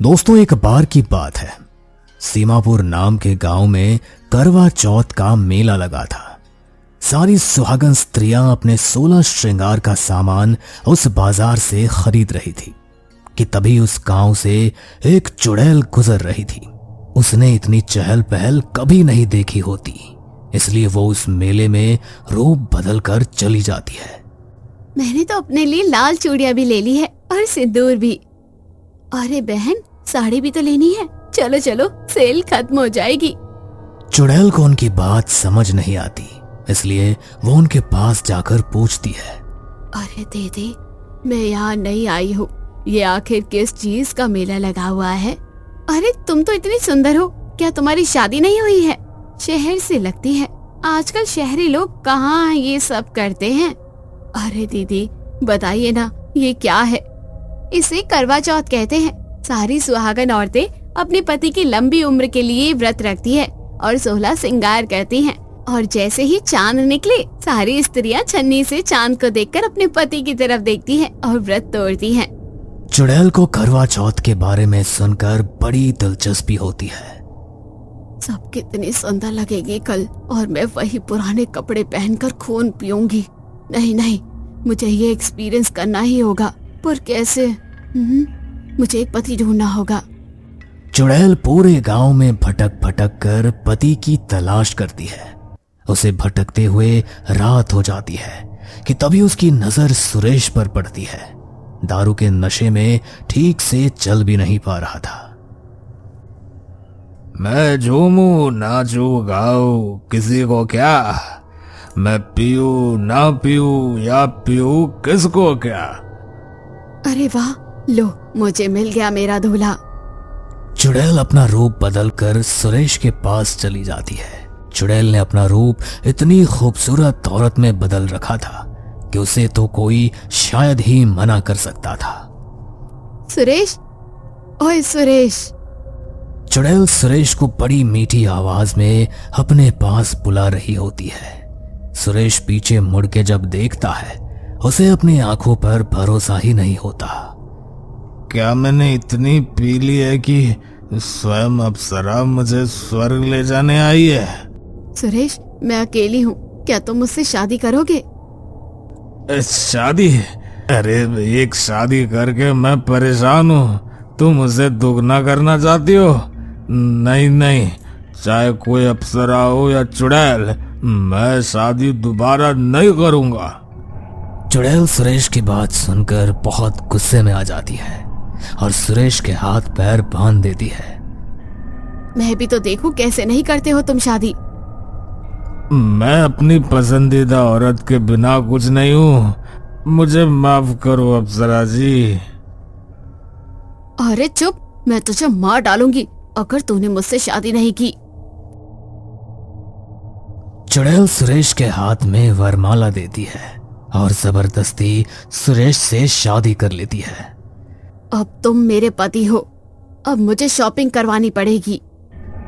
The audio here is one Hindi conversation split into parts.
दोस्तों, एक बार की बात है। सीमापुर नाम के गांव में करवा चौथ का मेला लगा था। सारी सुहागन स्त्रियां अपने 16 श्रृंगार का सामान उस बाजार से खरीद रही थी कि तभी उस गांव से एक चुड़ैल गुजर रही थी। उसने इतनी चहल पहल कभी नहीं देखी होती, इसलिए वो उस मेले में रूप बदल कर चली जाती है। मैंने तो अपने लिए लाल चूड़ियां भी ले ली है और सिंदूर भी। अरे बहन, साड़ी भी तो लेनी है। चलो चलो, सेल खत्म हो जाएगी। चुड़ैल को उनकी बात समझ नहीं आती, इसलिए वो उनके पास जाकर पूछती है। अरे दीदी, मैं यहाँ नई आई हूँ, ये आखिर किस चीज का मेला लगा हुआ है? अरे तुम तो इतनी सुंदर हो, क्या तुम्हारी शादी नहीं हुई है? शहर से लगती है। आजकल शहरी लोग कहाँ ये सब करते हैं। अरे दीदी बताइए ना, ये क्या है? इसे करवा चौथ कहते हैं। सारी सुहागन औरतें अपने पति की लंबी उम्र के लिए व्रत रखती है और 16 श्रृंगार करती हैं। और जैसे ही चांद निकले, सारी स्त्रियां छन्नी से चांद को देखकर अपने पति की तरफ देखती हैं और व्रत तोड़ती हैं। चुड़ैल को करवा चौथ के बारे में सुनकर बड़ी दिलचस्पी होती है। सब कितनी सुंदर लगेगी कल, और मैं वही पुराने कपड़े पहनकर खून पीऊंगी। नहीं नहीं, मुझे ये एक्सपीरियंस करना ही होगा, पर कैसे? मुझे एक पति ढूंढना होगा। चुड़ैल पूरे गांव में भटक भटक कर पति की तलाश करती है। उसे भटकते हुए रात हो जाती है कि तभी उसकी नजर सुरेश पर पड़ती है। दारू के नशे में ठीक से चल भी नहीं पा रहा था। मैं झूमू नाचू गाऊं, किसी को क्या? मैं पीऊं ना पीऊं या पीऊं किसको क्या? अरे वाह, लो मुझे मिल गया मेरा दूल्हा। चुड़ैल अपना रूप बदलकर सुरेश के पास चली जाती है। चुड़ैल ने अपना रूप इतनी खूबसूरत औरत में बदल रखा था कि उसे तो कोई शायद ही मना कर सकता था। सुरेश, ओए सुरेश। चुड़ैल सुरेश को बड़ी मीठी आवाज में अपने पास बुला रही होती है। सुरेश पीछे मुड़ के जब देखता है, उसे अपनी आंखों पर भरोसा ही नहीं होता। क्या मैंने इतनी पी ली है कि स्वयं अप्सरा मुझे स्वर्ग ले जाने आई है? सुरेश, मैं अकेली हूँ, क्या तुम मुझसे शादी करोगे? शादी? अरे एक शादी करके मैं परेशान हूँ, तुम उसे दुगना करना चाहती हो? नहीं नहीं, चाहे कोई अप्सरा हो या चुड़ैल, मैं शादी दोबारा नहीं करूंगा। चुड़ैल सुरेश की बात सुनकर बहुत गुस्से में आ जाती है और सुरेश के हाथ पैर बांध देती है। मैं भी तो देखूं कैसे नहीं करते हो तुम शादी। मैं अपनी पसंदीदा औरत के बिना कुछ नहीं हूँ, मुझे माफ करो अप्सरा जी। अरे चुप, मैं तुझे मार डालूंगी अगर तूने मुझसे शादी नहीं की। चुड़ैल सुरेश के हाथ में वरमाला देती है और जबरदस्ती सुरेश से शादी कर लेती है। अब तुम मेरे पति हो, अब मुझे शॉपिंग करवानी पड़ेगी।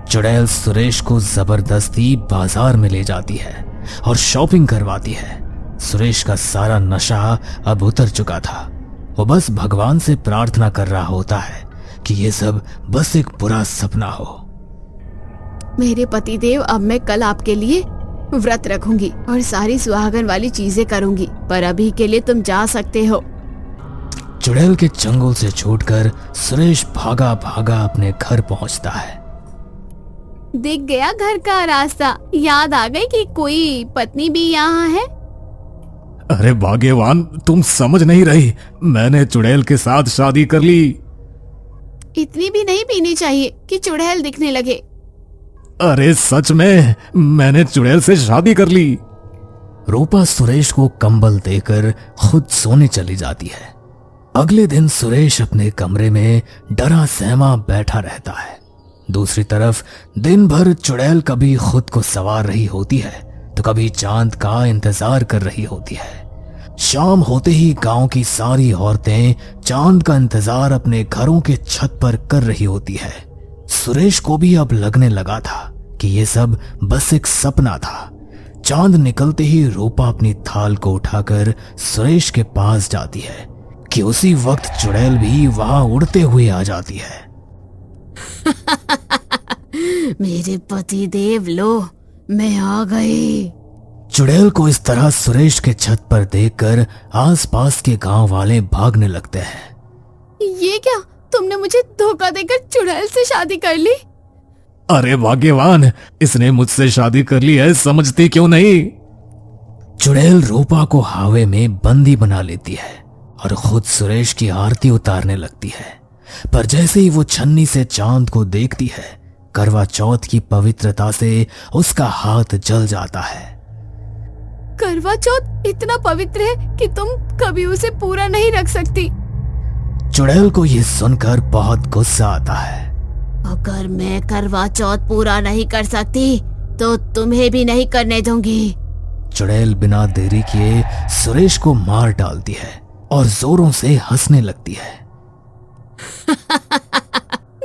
चुड़ैल सुरेश को जबरदस्ती बाजार में ले जाती है और शॉपिंग करवाती है। सुरेश का सारा नशा अब उतर चुका था। वो बस भगवान से प्रार्थना कर रहा होता है कि ये सब बस एक बुरा सपना हो। मेरे पति देव, अब मैं कल आपके लिए व्रत रखूंगी और सारी सुहागन वाली चीजें करूंगी, पर अभी के लिए तुम जा सकते हो। चुड़ैल के चंगुल से छूटकर सुरेश भागा भागा अपने घर पहुंचता है। दिख गया घर का रास्ता, याद आ गई कि कोई पत्नी भी यहाँ है। अरे भाग्यवान, तुम समझ नहीं रही, मैंने चुड़ैल के साथ शादी कर ली। इतनी भी नहीं पीनी चाहिए कि चुड़ैल दिखने लगे। अरे सच में, मैंने चुड़ैल से शादी कर ली। रूपा सुरेश को कंबल देकर खुद सोने चली जाती है। अगले दिन सुरेश अपने कमरे में डरा सहमा बैठा रहता है। दूसरी तरफ दिन भर चुड़ैल कभी खुद को संवार रही होती है तो कभी चांद का इंतजार कर रही होती है। शाम होते ही गांव की सारी औरतें चांद का इंतजार अपने घरों के छत पर कर रही होती है। सुरेश को भी अब लगने लगा था कि ये सब बस एक सपना था। चांद निकलते ही रूपा अपनी थाल को उठाकर सुरेश के पास जाती है कि उसी वक्त चुड़ैल भी वहां उड़ते हुए आ जाती है। मेरे पति देव, लो मैं आ गई। चुड़ैल को इस तरह सुरेश के छत पर देखकर आसपास के गांव वाले भागने लगते हैं। ये क्या, तुमने मुझे धोखा देकर चुड़ैल से शादी कर ली? अरे भाग्यवान, इसने मुझसे शादी कर ली है, समझती क्यों नहीं? चुड़ैल रूपा को हावे में बंदी बना लेती है और खुद सुरेश की आरती उतारने लगती है। पर जैसे ही वो छन्नी से चांद को देखती है, करवा चौथ की पवित्रता से उसका हाथ जल जाता है। करवा चौथ इतना पवित्र है कि तुम कभी उसे पूरा नहीं रख सकती। चुड़ैल को ये सुनकर बहुत गुस्सा आता है। अगर मैं करवा चौथ पूरा नहीं कर सकती तो तुम्हें भी नहीं करने दूंगी। चुड़ैल बिना देरी किए सुरेश को मार डालती है और जोरों से हंसने लगती है।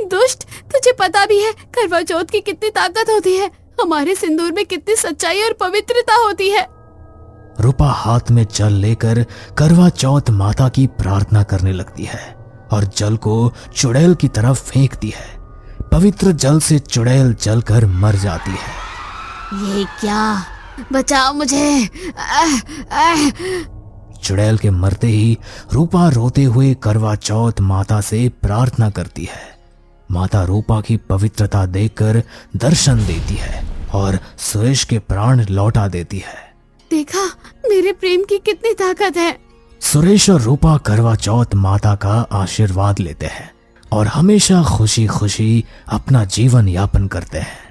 दुष्ट, तुझे पता भी है करवा चौथ की कितनी ताकत होती है, हमारे सिंदूर में कितनी सच्चाई और पवित्रता होती है। रूपा हाथ में जल लेकर करवा चौथ माता की प्रार्थना करने लगती है और जल को चुड़ैल की तरफ फेंकती है। पवित्र जल से चुड़ैल जलकर मर जाती है। ये क्या, बचाओ मुझे। चुड़ैल के मरते ही रूपा रोते हुए करवा चौथ माता से प्रार्थना करती है। माता रूपा की पवित्रता देखकर दर्शन देती है और सुरेश के प्राण लौटा देती है। देखा, मेरे प्रेम की कितनी ताकत है। सुरेश और रूपा करवा चौथ माता का आशीर्वाद लेते हैं और हमेशा खुशी खुशी अपना जीवन यापन करते हैं।